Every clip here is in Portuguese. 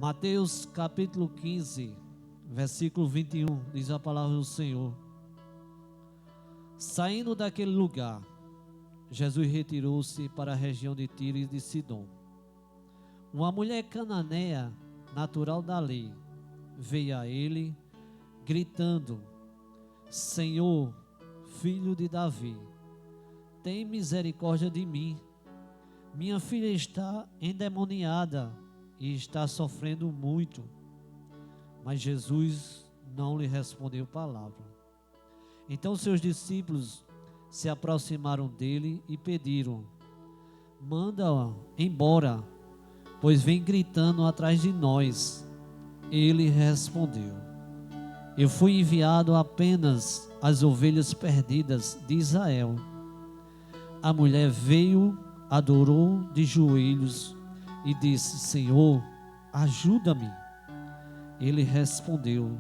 Mateus capítulo 15, versículo 21, diz a palavra do Senhor. Saindo daquele lugar, Jesus retirou-se para a região de Tiro e de Sidom. Uma mulher cananeia, natural dali, veio a ele, gritando: Senhor, filho de Davi, tem misericórdia de mim. Minha filha está endemoniada e está sofrendo muito. Mas Jesus não lhe respondeu palavra. Então seus discípulos se aproximaram dele e pediram: manda-a embora, pois vem gritando atrás de nós. Ele respondeu: eu fui enviado apenas às ovelhas perdidas de Israel. A mulher veio, adorou de joelhos e disse: Senhor, ajuda-me. Ele respondeu: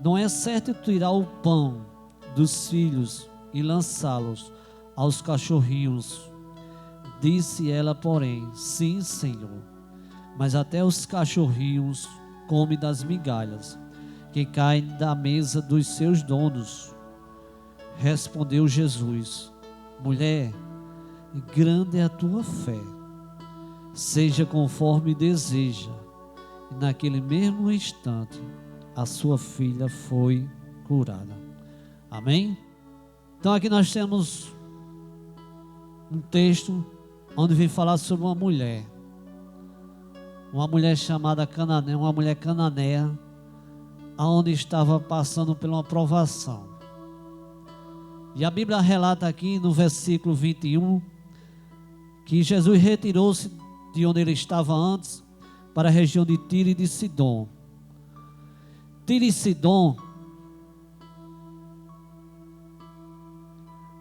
não é certo tirar o pão dos filhos e lançá-los aos cachorrinhos. Disse ela, porém: sim, Senhor, mas até os cachorrinhos comem das migalhas que caem da mesa dos seus donos. Respondeu Jesus: mulher, grande é a tua fé, seja conforme deseja. E naquele mesmo instante a sua filha foi curada. Amém? Então aqui nós temos um texto onde vem falar sobre uma mulher chamada cananeia, uma mulher cananeia, aonde estava passando por uma provação. E a Bíblia relata aqui no versículo 21 que Jesus retirou-se de onde ele estava antes para a região de Tiro e de Sidom. Tiro e Sidom,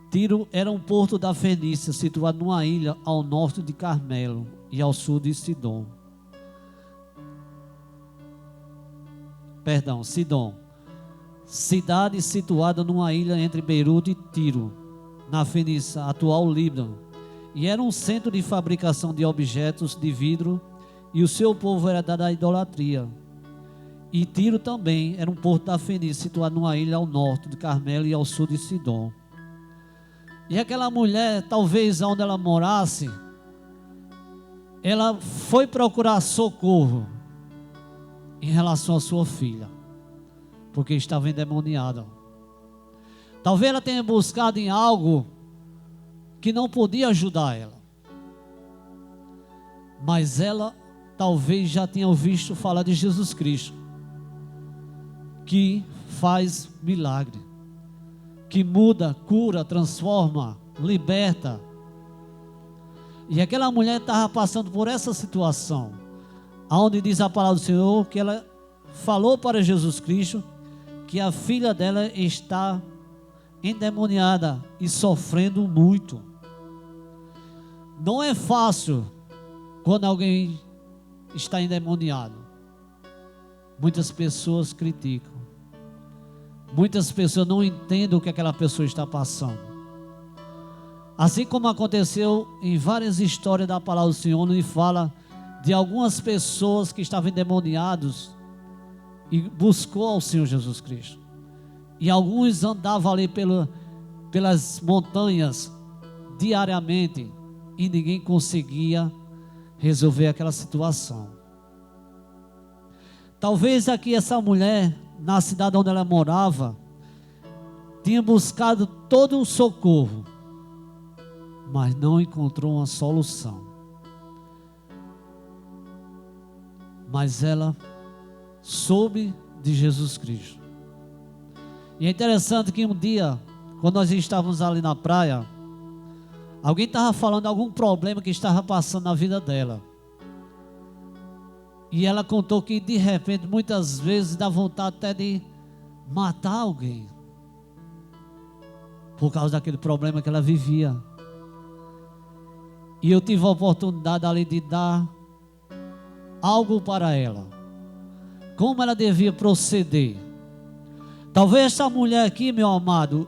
Tiro era um porto da Fenícia, situado numa ilha ao norte de Carmelo e ao sul de Sidom. Sidom, cidade situada numa ilha entre Beirute e Tiro, na Fenícia, atual Líbano, e era um centro de fabricação de objetos de vidro, e o seu povo era dado à idolatria. E Tiro também era um porto da Fenícia, situado numa ilha ao norte de Carmelo e ao sul de Sidom. E aquela mulher, talvez onde ela morasse, ela foi procurar socorro em relação à sua filha, porque estava endemoniada. Talvez ela tenha buscado em algo que não podia ajudar ela, mas ela talvez já tenha ouvido falar de Jesus Cristo, que faz milagre, que muda, cura, transforma, liberta. E aquela mulher estava passando por essa situação, onde diz a palavra do Senhor que ela falou para Jesus Cristo que a filha dela está endemoniada e sofrendo muito. Não é fácil quando alguém está endemoniado. Muitas pessoas criticam, muitas pessoas não entendem o que aquela pessoa está passando. Assim como aconteceu em várias histórias da palavra do Senhor, onde fala de algumas pessoas que estavam endemoniados e buscou ao Senhor Jesus Cristo. E alguns andavam ali pelas montanhas diariamente e ninguém conseguia resolver aquela situação. Talvez aqui essa mulher, na cidade onde ela morava, tinha buscado todo o socorro, mas não encontrou uma solução. Mas ela soube de Jesus Cristo. E é interessante que um dia, quando nós estávamos ali na praia, alguém estava falando de algum problema que estava passando na vida dela. E ela contou que de repente, muitas vezes, dá vontade até de matar alguém, por causa daquele problema que ela vivia. E eu tive a oportunidade ali de dar algo para ela, como ela devia proceder. Talvez essa mulher aqui, meu amado,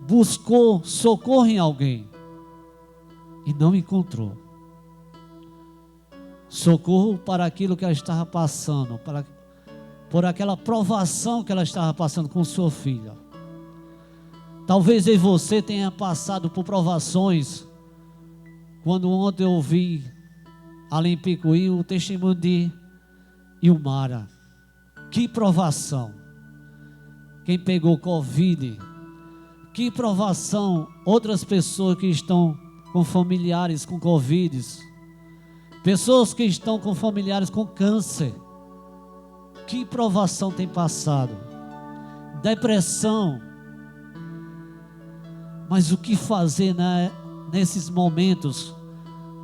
buscou socorro em alguém e não encontrou. socorro para aquilo que ela estava passando, por aquela provação que ela estava passando com sua filha. Talvez eu e você tenha passado por provações. Quando ontem eu ouvi ali em Picuí o testemunho de Ilmara. Que provação. Quem pegou Covid. Que provação. Outras pessoas que estão com familiares com Covid. Pessoas que estão com familiares com câncer. Que provação tem passado. Depressão. Mas o que fazer, né, nesses momentos,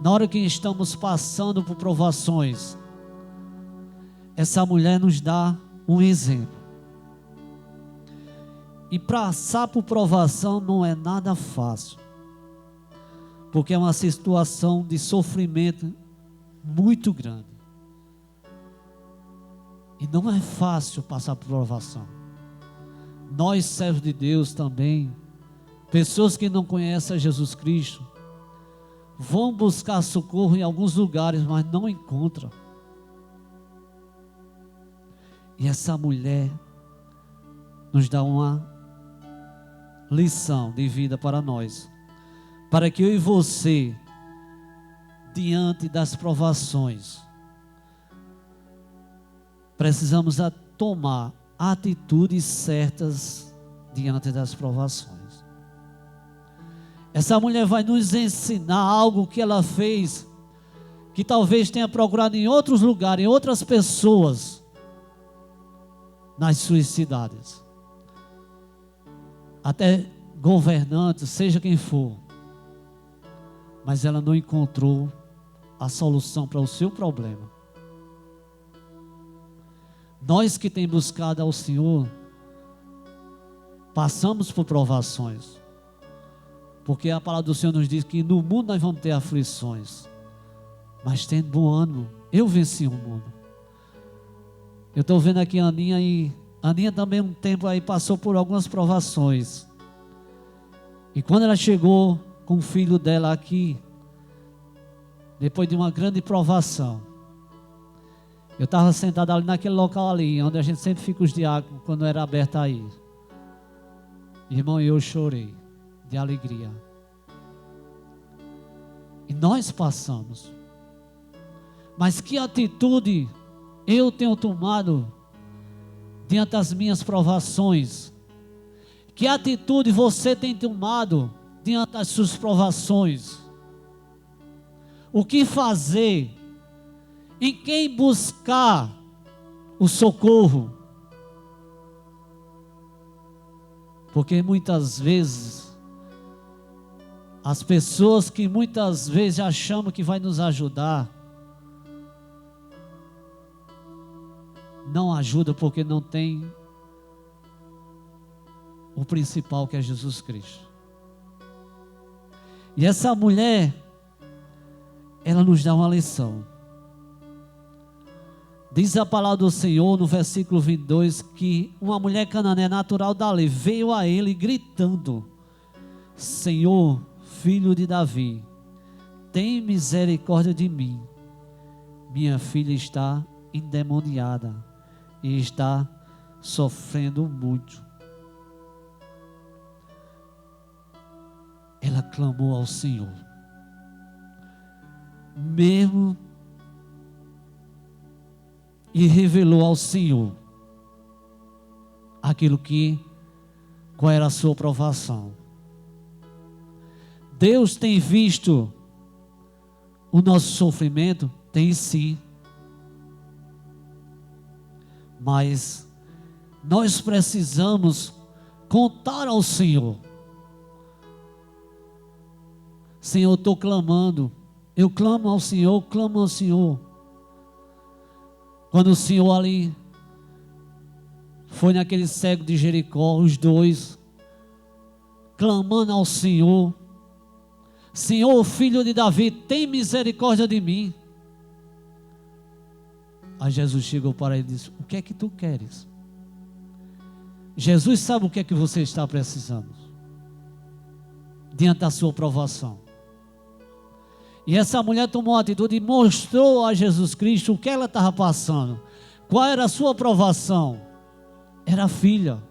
na hora que estamos passando por provações? Essa mulher nos dá um exemplo. E passar por provação não é nada fácil, porque é uma situação de sofrimento muito grande. E não é fácil passar por provação. Nós, servos de Deus também, pessoas que não conhecem a Jesus Cristo, vão buscar socorro em alguns lugares, mas não encontram. E essa mulher nos dá uma lição de vida para nós, para que eu e você, diante das provações, precisamos tomar atitudes certas diante das provações. Essa mulher vai nos ensinar algo que ela fez, que talvez tenha procurado em outros lugares, em outras pessoas, nas suas cidades. Até governantes, seja quem for. Mas ela não encontrou a solução para o seu problema. Nós que temos buscado ao Senhor, passamos por provações. Porque a palavra do Senhor nos diz que no mundo nós vamos ter aflições. Mas tendo bom ânimo, eu venci o mundo. Eu estou vendo aqui a Aninha, e Aninha também um tempo aí passou por algumas provações. E quando ela chegou com o filho dela aqui, depois de uma grande provação, eu estava sentado ali naquele local ali, onde a gente sempre fica os diáconos, quando era aberto aí. Irmão, eu chorei de alegria. E nós passamos. Mas que atitude eu tenho tomado diante das minhas provações? Que atitude você tem tomado diante das suas provações? O que fazer? Em quem buscar o socorro? Porque muitas vezes as pessoas que muitas vezes achamos que vai nos ajudar, não ajudam porque não tem o principal, que é Jesus Cristo. E essa mulher, ela nos dá uma lição. Diz a palavra do Senhor no versículo 22 que uma mulher cananeia natural dali veio a ele gritando: Senhor, filho de Davi, tem misericórdia de mim. Minha filha está endemoniada e está sofrendo muito. Ela clamou ao Senhor, mesmo, e revelou ao Senhor qual era a sua provação. Deus tem visto o nosso sofrimento? Tem sim. Mas nós precisamos contar ao Senhor. Senhor, eu estou clamando. Eu clamo ao Senhor, clamo ao Senhor. Quando o Senhor ali foi naquele cego de Jericó, os dois clamando ao Senhor: Senhor, filho de Davi, tem misericórdia de mim. Aí Jesus chegou para ele e disse: o que é que tu queres? Jesus sabe o que é que você está precisando diante da sua provação. E essa mulher tomou uma atitude e mostrou a Jesus Cristo o que ela estava passando. Qual era a sua provação? Era a filha.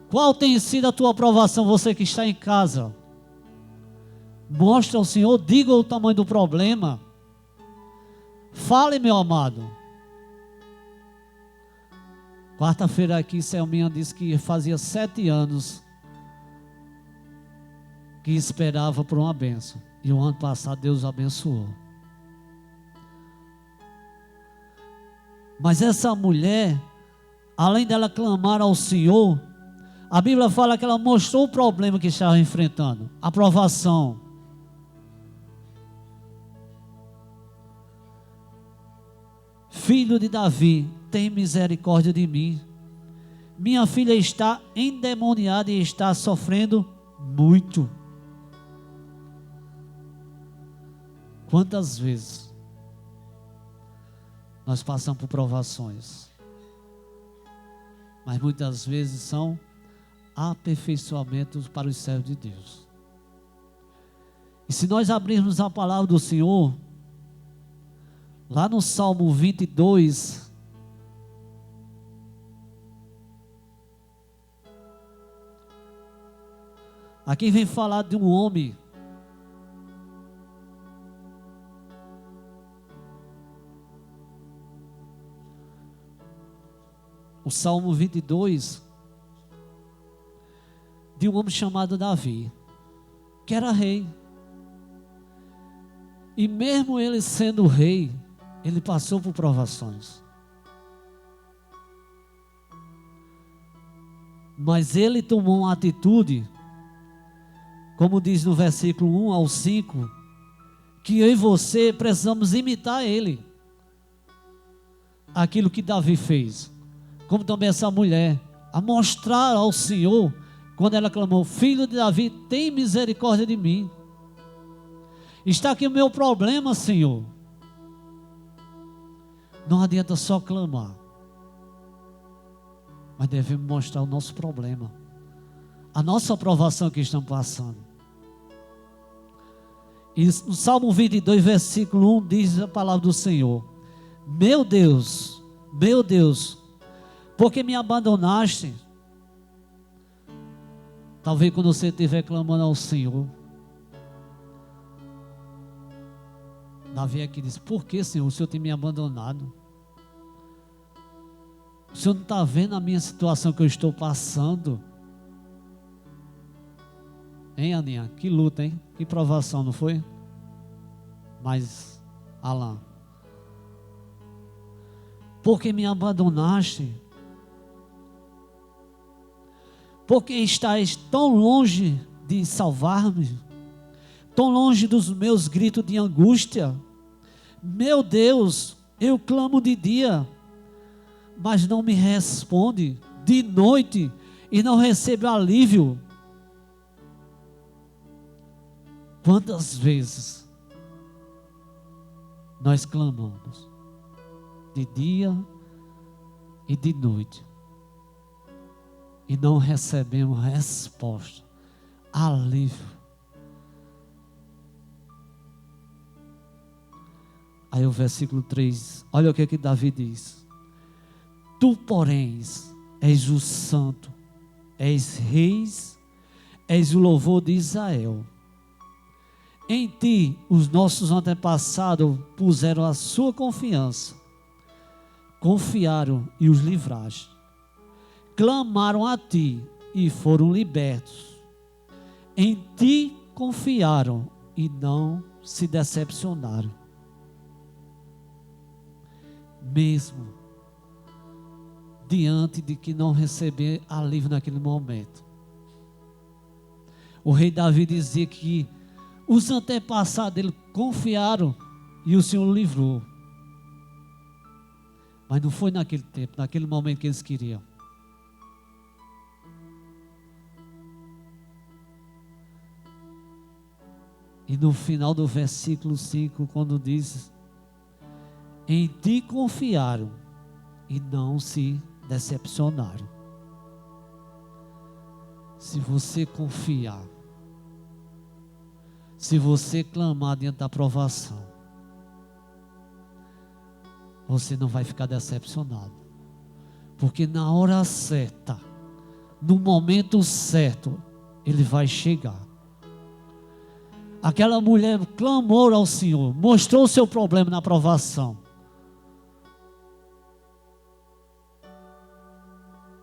Qual tem sido a tua provação, você que está em casa? Mostre ao Senhor, diga o tamanho do problema. Fale, meu amado. Quarta-feira aqui, Selminha disse que fazia 7 anos que esperava por uma bênção. E o ano passado Deus abençoou. Mas essa mulher, além dela clamar ao Senhor, a Bíblia fala que ela mostrou o problema que estava enfrentando. A provação. Filho de Davi, tem misericórdia de mim. Minha filha está endemoniada e está sofrendo muito. Quantas vezes nós passamos por provações, mas muitas vezes são aperfeiçoamentos para os servos de Deus. E se nós abrirmos a palavra do Senhor, lá no Salmo 22, aqui vem falar de um homem o Salmo 22, de um homem chamado Davi, que era rei. E mesmo ele sendo rei, ele passou por provações. Mas ele tomou uma atitude, como diz no versículo 1 ao 5, que eu e você precisamos imitar ele. Aquilo que Davi fez. Como também essa mulher, a mostrar ao Senhor, quando ela clamou, filho de Davi, tem misericórdia de mim. Está aqui o meu problema, Senhor. Não adianta só clamar, mas devemos mostrar o nosso problema, a nossa provação que estamos passando. E no Salmo 22, versículo 1, diz a palavra do Senhor: meu Deus, por que me abandonaste? Talvez quando você estiver clamando ao Senhor, Davi aqui diz: por que, Senhor, o Senhor tem me abandonado? O Senhor não está vendo a minha situação que eu estou passando? Hein, Aninha? Que luta, hein? Que provação, não foi? Mas, Alain, por que me abandonaste? Porque estás tão longe de salvar-me, tão longe dos meus gritos de angústia. Meu Deus, eu clamo de dia, mas não me responde, de noite, e não recebo alívio. Quantas vezes nós clamamos, de dia e de noite, e não recebemos resposta, alívio. Aí o versículo 3, olha o que Davi diz: tu, porém, és o santo, és reis, és o louvor de Israel. Em ti os nossos antepassados puseram a sua confiança, confiaram e os livraste. Clamaram a ti e foram libertos. Em ti confiaram e não se decepcionaram. Mesmo diante de que não receber alívio naquele momento. O rei Davi dizia que os antepassados dele confiaram e o Senhor o livrou. Mas não foi naquele tempo, naquele momento que eles queriam. E no final do versículo 5, quando diz: em ti confiaram e não se decepcionaram. Se você confiar, Se você clamar diante da provação, você não vai ficar decepcionado. Porque na hora certa, no momento certo, Ele vai chegar. Aquela mulher clamou ao Senhor, mostrou o seu problema na provação.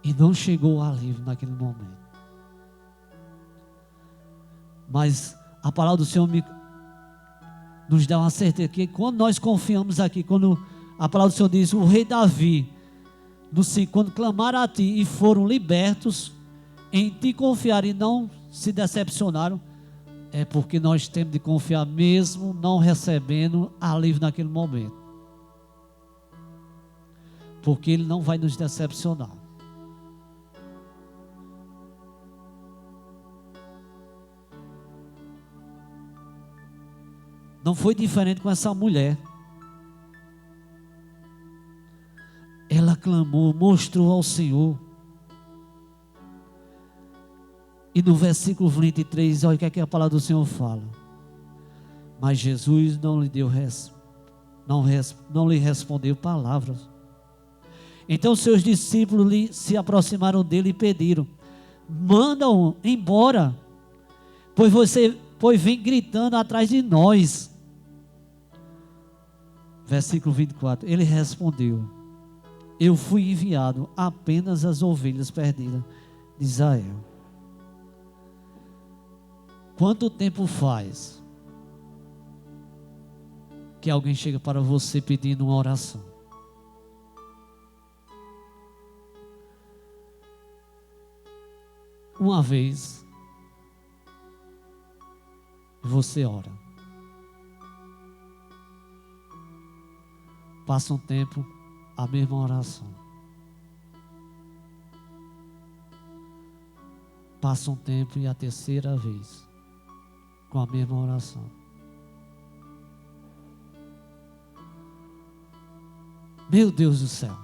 E não chegou o alívio naquele momento. Mas a palavra do Senhor nos dá uma certeza que quando nós confiamos aqui, quando a palavra do Senhor diz, o rei Davi, quando clamaram a ti e foram libertos, em ti confiaram e não se decepcionaram, é porque nós temos de confiar mesmo não recebendo alívio naquele momento. Porque Ele não vai nos decepcionar. Não foi diferente com essa mulher. Ela clamou, mostrou ao Senhor. E no versículo 23, olha o que a palavra do Senhor fala. Mas Jesus não lhe respondeu palavras. Então seus discípulos se aproximaram dele e pediram: manda-o embora, pois vem gritando atrás de nós. Versículo 24, ele respondeu: eu fui enviado apenas às ovelhas perdidas de Israel. Quanto tempo faz que alguém chega para você pedindo uma oração? Uma vez você ora, passa um tempo, a mesma oração, passa um tempo e a terceira vez com a mesma oração. Meu Deus do céu,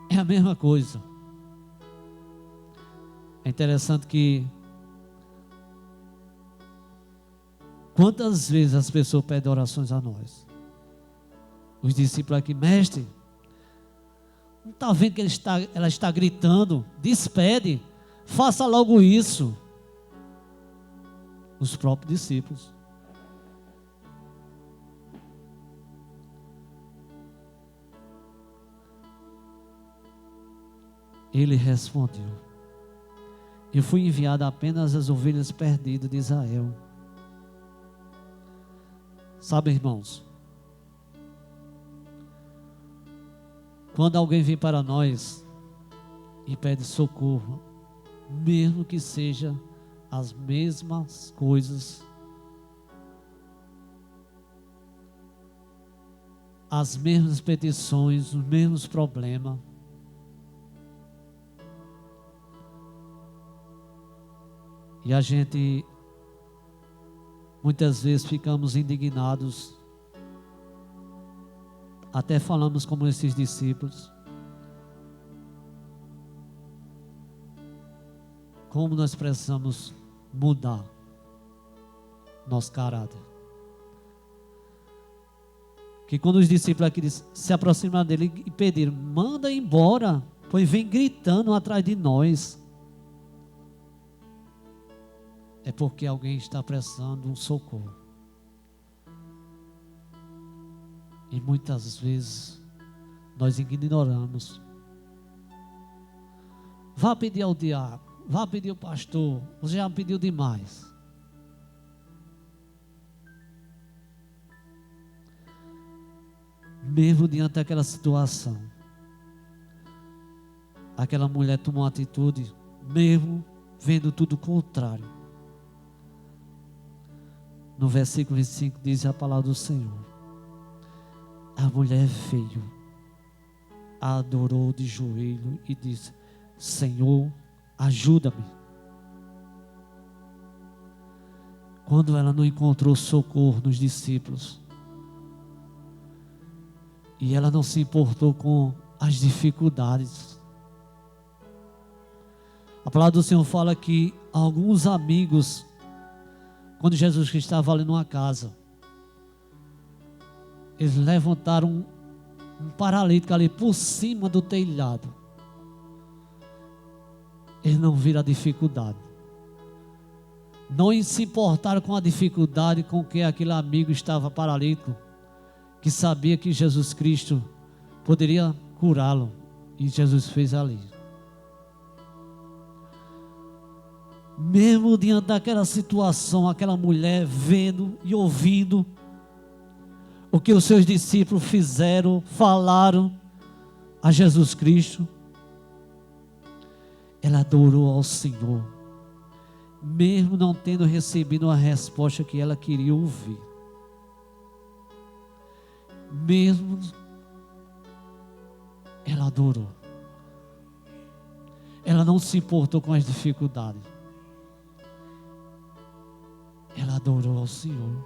é a mesma coisa. É interessante que quantas vezes as pessoas pedem orações a nós. Os discípulos aqui, mestre, não está vendo que ela está gritando? Despede, faça logo isso. Os próprios discípulos. Ele respondeu: eu fui enviado apenas às ovelhas perdidas de Israel. Sabe, irmãos, quando alguém vem para nós e pede socorro, mesmo que seja as mesmas coisas, as mesmas petições, os mesmos problemas, e a gente muitas vezes ficamos indignados, até falamos como esses discípulos. Como nós precisamos mudar nosso caráter. Que quando os discípulos aqui se aproximaram dele e pediram: manda embora, pois vem gritando atrás de nós. É porque alguém está precisando de um socorro. E muitas vezes nós ignoramos. Vá pedir ao diácono, vá pedir ao pastor, você já pediu demais. Mesmo diante daquela situação, aquela mulher tomou uma atitude, mesmo vendo tudo o contrário. No versículo 25 diz a palavra do Senhor: a mulher veio, adorou de joelho e disse: Senhor, ajuda-me. Quando ela não encontrou socorro nos discípulos, e ela não se importou com as dificuldades, a palavra do Senhor fala que alguns amigos quando Jesus Cristo estava ali numa casa, eles levantaram um paralítico ali por cima do telhado. Eles não viram a dificuldade. Não se importaram com a dificuldade com que aquele amigo estava paralítico, que sabia que Jesus Cristo poderia curá-lo. E Jesus fez ali. Mesmo diante daquela situação, aquela mulher vendo e ouvindo o que os seus discípulos fizeram, falaram a Jesus Cristo, ela adorou ao Senhor, mesmo não tendo recebido a resposta que ela queria ouvir. Mesmo ela adorou. Ela não se importou com as dificuldades. Ela adorou ao Senhor.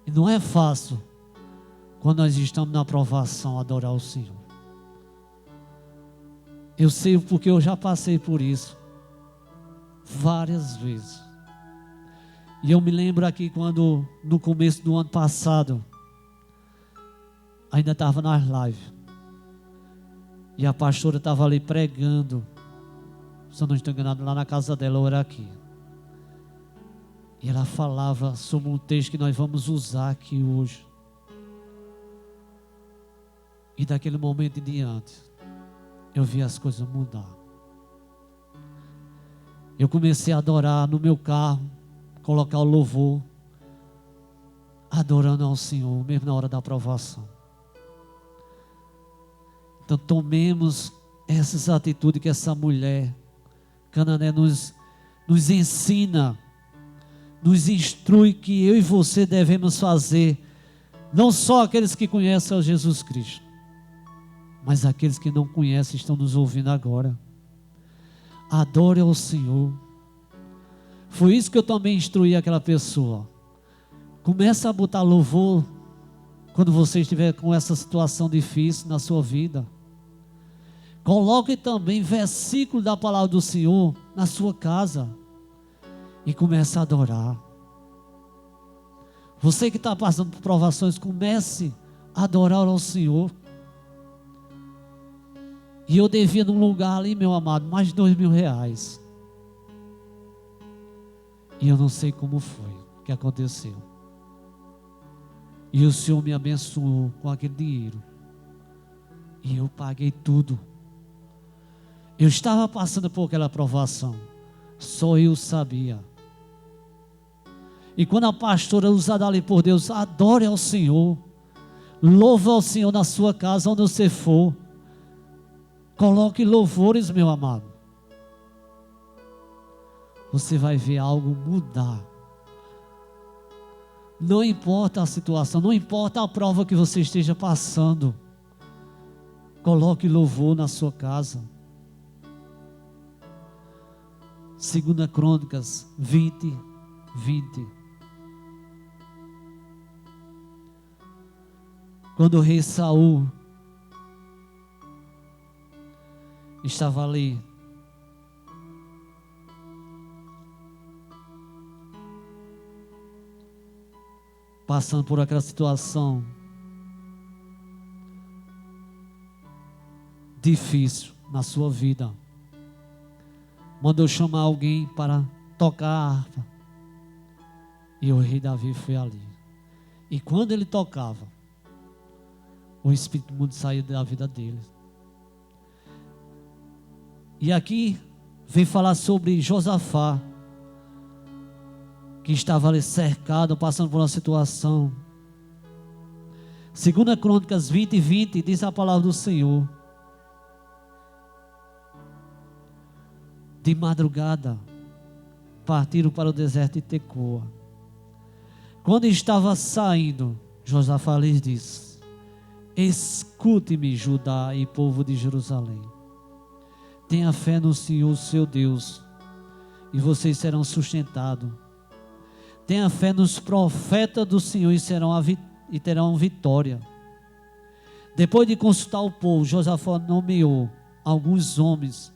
E não é fácil, quando nós estamos na provação, adorar o Senhor. Eu sei porque eu já passei por isso várias vezes. E eu me lembro aqui quando, no começo do ano passado, ainda estava nas lives. E a pastora estava ali pregando. Se eu não estou enganado, lá na casa dela, ou era aqui. E ela falava sobre um texto que nós vamos usar aqui hoje. E daquele momento em diante, eu vi as coisas mudar. Eu comecei a adorar no meu carro, colocar o louvor, adorando ao Senhor, mesmo na hora da aprovação. Então tomemos essas atitudes que essa mulher cananeia nos ensina, nos instrui que eu e você devemos fazer, não só aqueles que conhecem ao Jesus Cristo, mas aqueles que não conhecem estão nos ouvindo agora. Adore ao Senhor. Foi isso que eu também instruí aquela pessoa. Começa a botar louvor quando você estiver com essa situação difícil na sua vida. Coloque também versículo da palavra do Senhor na sua casa e comece a adorar. Você que está passando por provações, comece a adorar ao Senhor. E eu devia num lugar ali, meu amado, mais de R$2.000. E eu não sei como foi que aconteceu. E o Senhor me abençoou com aquele dinheiro. E eu paguei tudo. Eu estava passando por aquela provação. Só eu sabia. E quando a pastora usada ali por Deus, adore ao Senhor. Louve ao Senhor na sua casa, onde você for. Coloque louvores, meu amado. Você vai ver algo mudar. Não importa a situação, não importa a prova que você esteja passando. Coloque louvor na sua casa. 2 Crônicas 20, 20. Quando o rei Saul estava ali, passando por aquela situação difícil na sua vida, mandou chamar alguém para tocar a harpa, e o rei Davi foi ali. E quando ele tocava, o espírito imundo saía da vida dele. E aqui vem falar sobre Josafá, que estava ali cercado, passando por uma situação. 2 Crônicas 20, 20, diz a palavra do Senhor: de madrugada partiram para o deserto de Tecoa. Quando estava saindo, Josafá lhes disse: escute-me, Judá e povo de Jerusalém. Tenha fé no Senhor, seu Deus, e vocês serão sustentados. Tenha fé nos profetas do Senhor e terão vitória. Depois de consultar o povo, Josafá nomeou alguns homens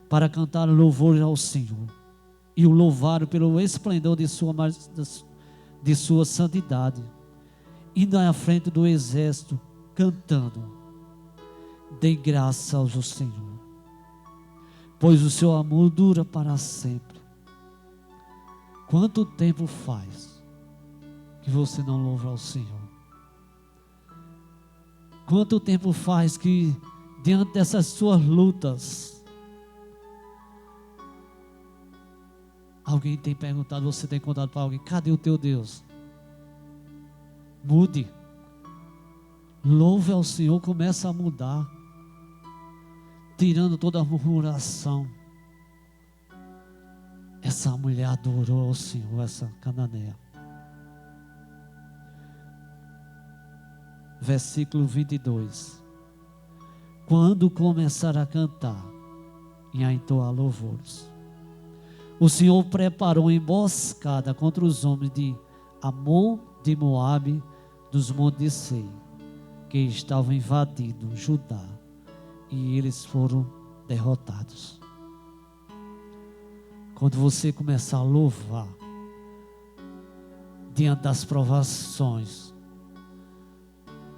para cantar louvor ao Senhor. e o louvaram pelo esplendor de sua santidade, indo à frente do exército, cantando: dê graça ao Senhor, pois o seu amor dura para sempre. Quanto tempo faz que você não louva ao Senhor? Quanto tempo faz que, diante dessas suas lutas, alguém tem perguntado, você tem contado para alguém: cadê o teu Deus? Mude. Louve ao Senhor, começa a mudar, tirando toda a murmuração. Essa mulher adorou ao Senhor, essa cananeia. Versículo 22. Quando começar a cantar e a entoar louvores, o Senhor preparou uma emboscada contra os homens de Amon, de Moabe, dos montes de Seir, que estavam invadindo Judá, e eles foram derrotados. Quando você começar a louvar diante das provações,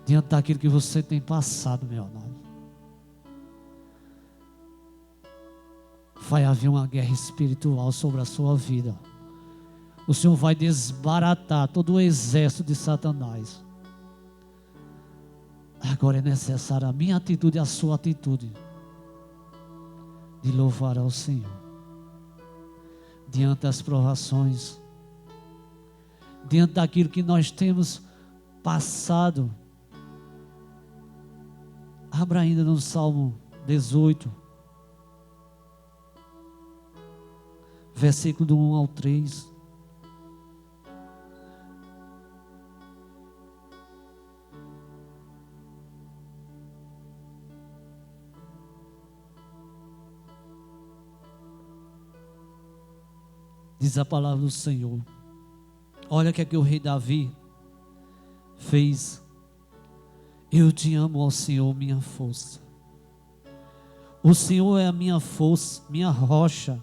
diante daquilo que você tem passado, meu amado, vai haver uma guerra espiritual sobre a sua vida. O Senhor vai desbaratar todo o exército de Satanás. Agora é necessária a minha atitude e a sua atitude de louvar ao Senhor diante das provações, diante daquilo que nós temos passado. Abra ainda no Salmo 18, versículo do 1 ao 3. Diz a palavra do Senhor. Olha o que é que o rei Davi fez. Eu te amo, ó Senhor, minha força. O Senhor é a minha força, minha rocha,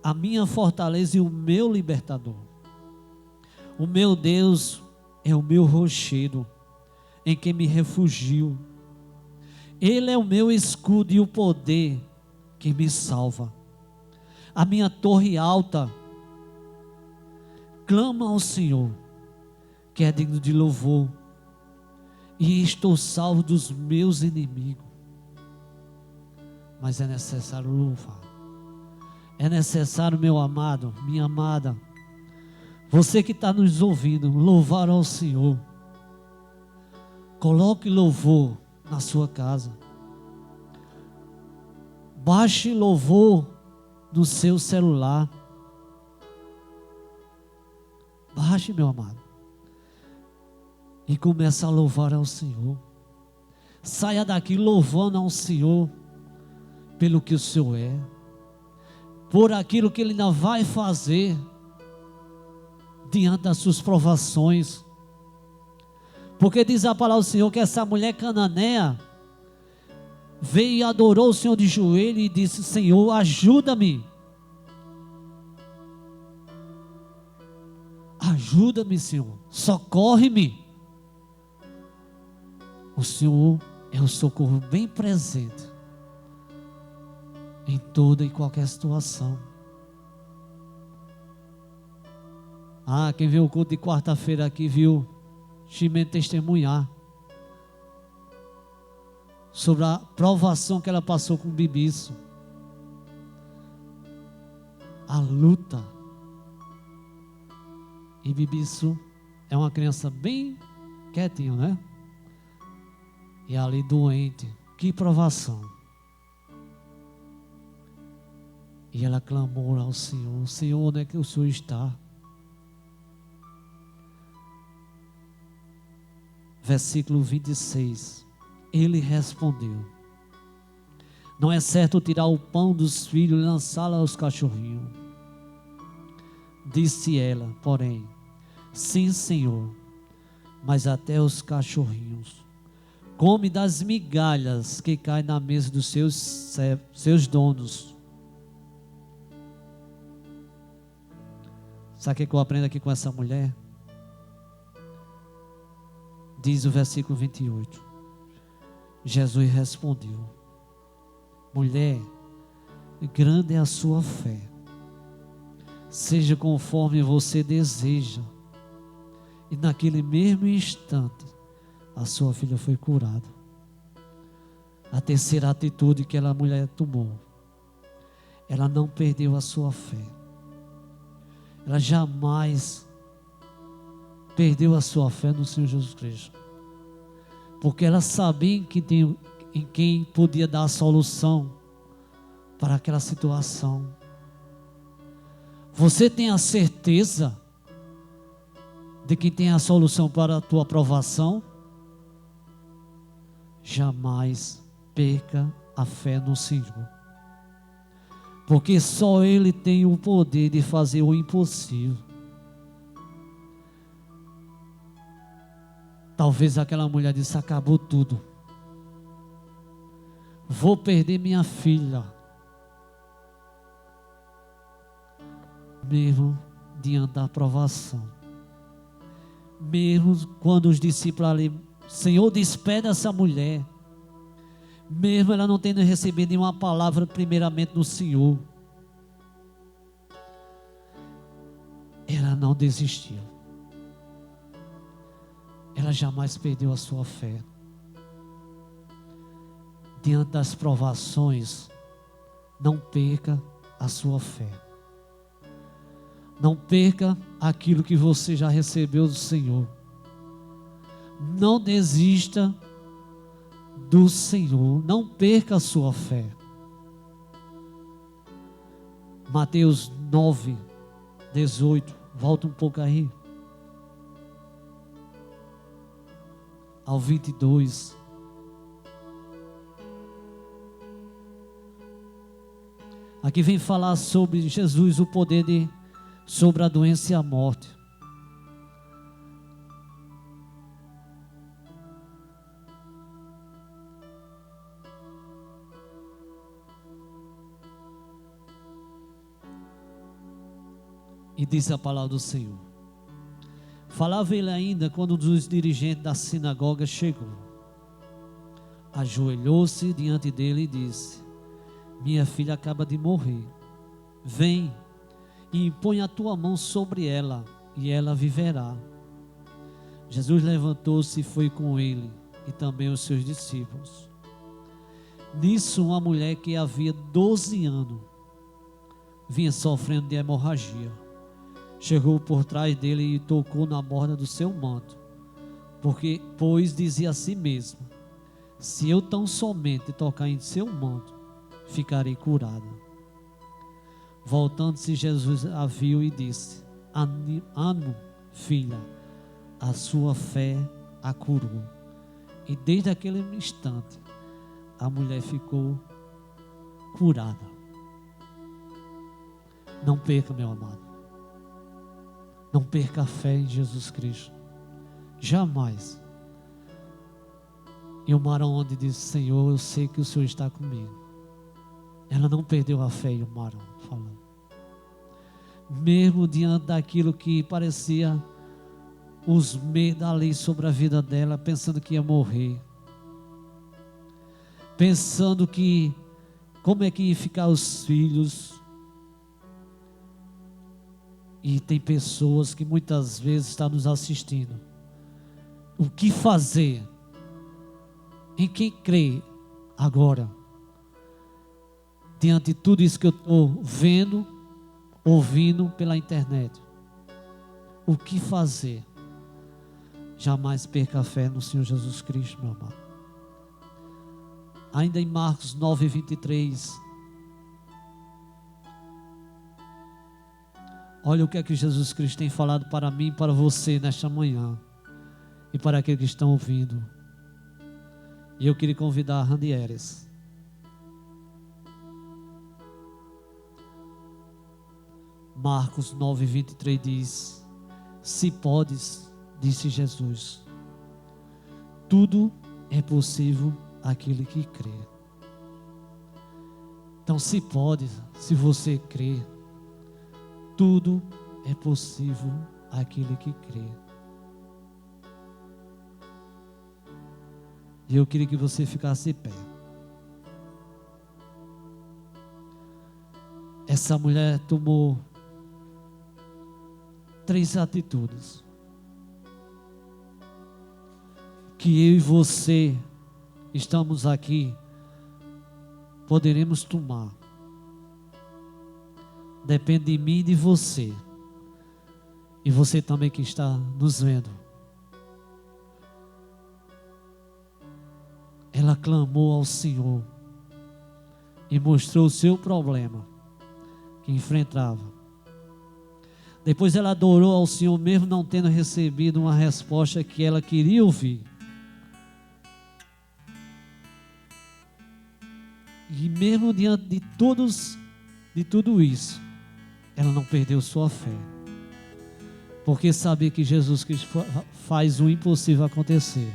a minha fortaleza e o meu libertador. O meu Deus é o meu rochedo, em quem me refugio. Ele é o meu escudo e o poder que me salva. A minha torre alta clama ao Senhor, que é digno de louvor, e estou salvo dos meus inimigos. Mas é necessário louvar. É necessário, meu amado, minha amada, você que está nos ouvindo, louvar ao Senhor. Coloque louvor na sua casa. Baixe louvor no seu celular. Baixe, meu amado, e comece a louvar ao Senhor. Saia daqui louvando ao Senhor pelo que o Senhor é, por aquilo que Ele ainda vai fazer diante das suas provações. Porque diz a palavra do Senhor que essa mulher cananeia veio e adorou o Senhor de joelho e disse: Senhor, ajuda-me. Ajuda-me, Senhor, socorre-me. O Senhor é um socorro bem presente em toda e qualquer situação. Quem viu o culto de quarta-feira aqui viu Chimene testemunhar sobre a provação que ela passou com o Bibiço, a luta. E Bibiço é uma criança bem quietinho, né? E ali doente, que provação. E ela clamou ao Senhor: Senhor, onde é que o Senhor está? Versículo 26. Ele respondeu: não é certo tirar o pão dos filhos e lançá-lo aos cachorrinhos. Disse ela, porém: sim, Senhor, mas até os cachorrinhos come das migalhas que caem na mesa dos seus donos. Sabe o que eu aprendo aqui com essa mulher? Diz o versículo 28. Jesus respondeu: mulher, grande é a sua fé. Seja conforme você deseja. E naquele mesmo instante, a sua filha foi curada. A terceira atitude que aquela mulher tomou, ela não perdeu a sua fé. Ela jamais perdeu a sua fé no Senhor Jesus Cristo. Porque ela sabia em quem podia dar a solução para aquela situação. Você tem a certeza de que tem a solução para a tua aprovação? Jamais perca a fé no Senhor. Porque só Ele tem o poder de fazer o impossível. Talvez aquela mulher disse: acabou tudo. Vou perder minha filha. Mesmo diante da aprovação. Mesmo quando os discípulos ali: Senhor, despede essa mulher. Mesmo ela não tendo recebido nenhuma palavra primeiramente do Senhor, ela não desistiu. Ela jamais perdeu a sua fé. Diante das provações, não perca a sua fé. Não perca aquilo que você já recebeu do Senhor. Não desista do Senhor. Não perca a sua fé. Mateus 9, 18. Volta um pouco aí. Ao 22. Aqui vem falar sobre Jesus, o poder sobre a doença e a morte. E diz a palavra do Senhor. Falava ele ainda quando um dos dirigentes da sinagoga chegou. Ajoelhou-se diante dele e disse: minha filha acaba de morrer. Vem e impõe a tua mão sobre ela, e ela viverá. Jesus levantou-se e foi com ele, e também os seus discípulos. Nisso, uma mulher que havia 12 anos vinha sofrendo de hemorragia. Chegou por trás dele e tocou na borda do seu manto, pois dizia a si mesma: se eu tão somente tocar em seu manto, ficarei curada. Voltando-se, Jesus a viu e disse: ânimo, filha, a sua fé a curou. E desde aquele instante, a mulher ficou curada. Não perca, meu amado. Não perca a fé em Jesus Cristo. Jamais. E o Marão onde disse: Senhor, eu sei que o Senhor está comigo. Ela não perdeu a fé, e o Marão falando. Mesmo diante daquilo que parecia os medos ali sobre a vida dela, pensando que ia morrer. Pensando que como é que ia ficar os filhos. E tem pessoas que muitas vezes estão nos assistindo. O que fazer? Em quem crer agora? Diante de tudo isso que eu estou vendo, ouvindo pela internet. O que fazer? Jamais perca a fé no Senhor Jesus Cristo, meu amado. Ainda em Marcos 9, 23. Olha o que é que Jesus Cristo tem falado para mim e para você nesta manhã. E para aqueles que estão ouvindo. E eu queria convidar a Randieres. Marcos 9, 23 diz: se podes, disse Jesus, tudo é possível àquele que crê. Então, se pode, se você crê, tudo é possível àquele que crê. E eu queria que você ficasse de pé. Essa mulher tomou 3 atitudes que eu e você estamos aqui poderemos tomar. Depende de mim e de você. E você também que está nos vendo. Ela clamou ao Senhor e mostrou o seu problema que enfrentava. Depois ela adorou ao Senhor, mesmo não tendo recebido uma resposta que ela queria ouvir. E mesmo diante de tudo isso, ela não perdeu sua fé. Porque sabia que Jesus Cristo faz o impossível acontecer.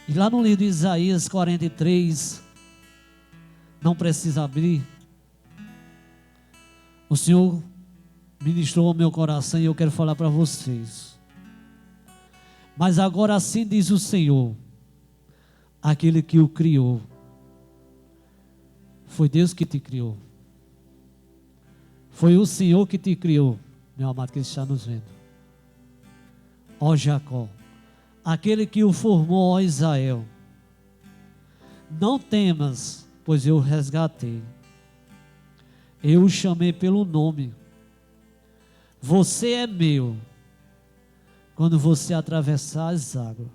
E lá no livro de Isaías 43, não precisa abrir, o Senhor ministrou ao meu coração e eu quero falar para vocês. Mas agora assim diz o Senhor, aquele que o criou. Foi Deus que te criou. Foi o Senhor que te criou, meu amado que está nos vendo. Ó Jacó, aquele que o formou, ó Israel. Não temas, pois eu o resgatei. Eu o chamei pelo nome. Você é meu. Quando você atravessar as águas,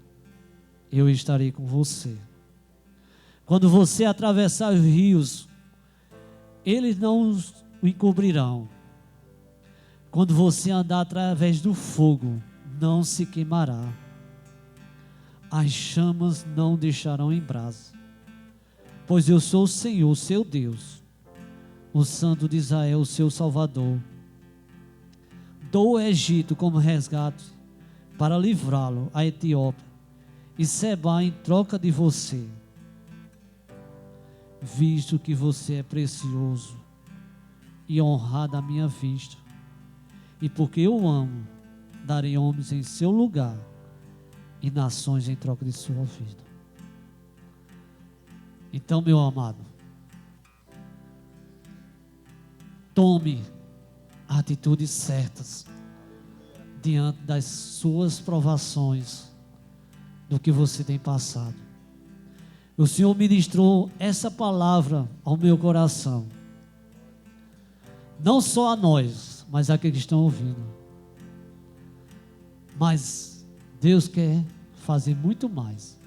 eu estarei com você. Quando você atravessar os rios, eles não o encobrirão. Quando você andar através do fogo, não se queimará. As chamas não deixarão em brasa. Pois eu sou o Senhor, seu Deus, o Santo de Israel, o seu Salvador. Dou o Egito como resgate para livrá-lo à Etiópia e Seba em troca de você. Visto que você é precioso e honrado à minha vista, e porque eu amo, darei homens em seu lugar e nações em troca de sua vida. Então, meu amado, tome atitudes certas diante das suas provações, do que você tem passado. O Senhor ministrou essa palavra ao meu coração, não só a nós, mas àqueles que estão ouvindo. Mas Deus quer fazer muito mais.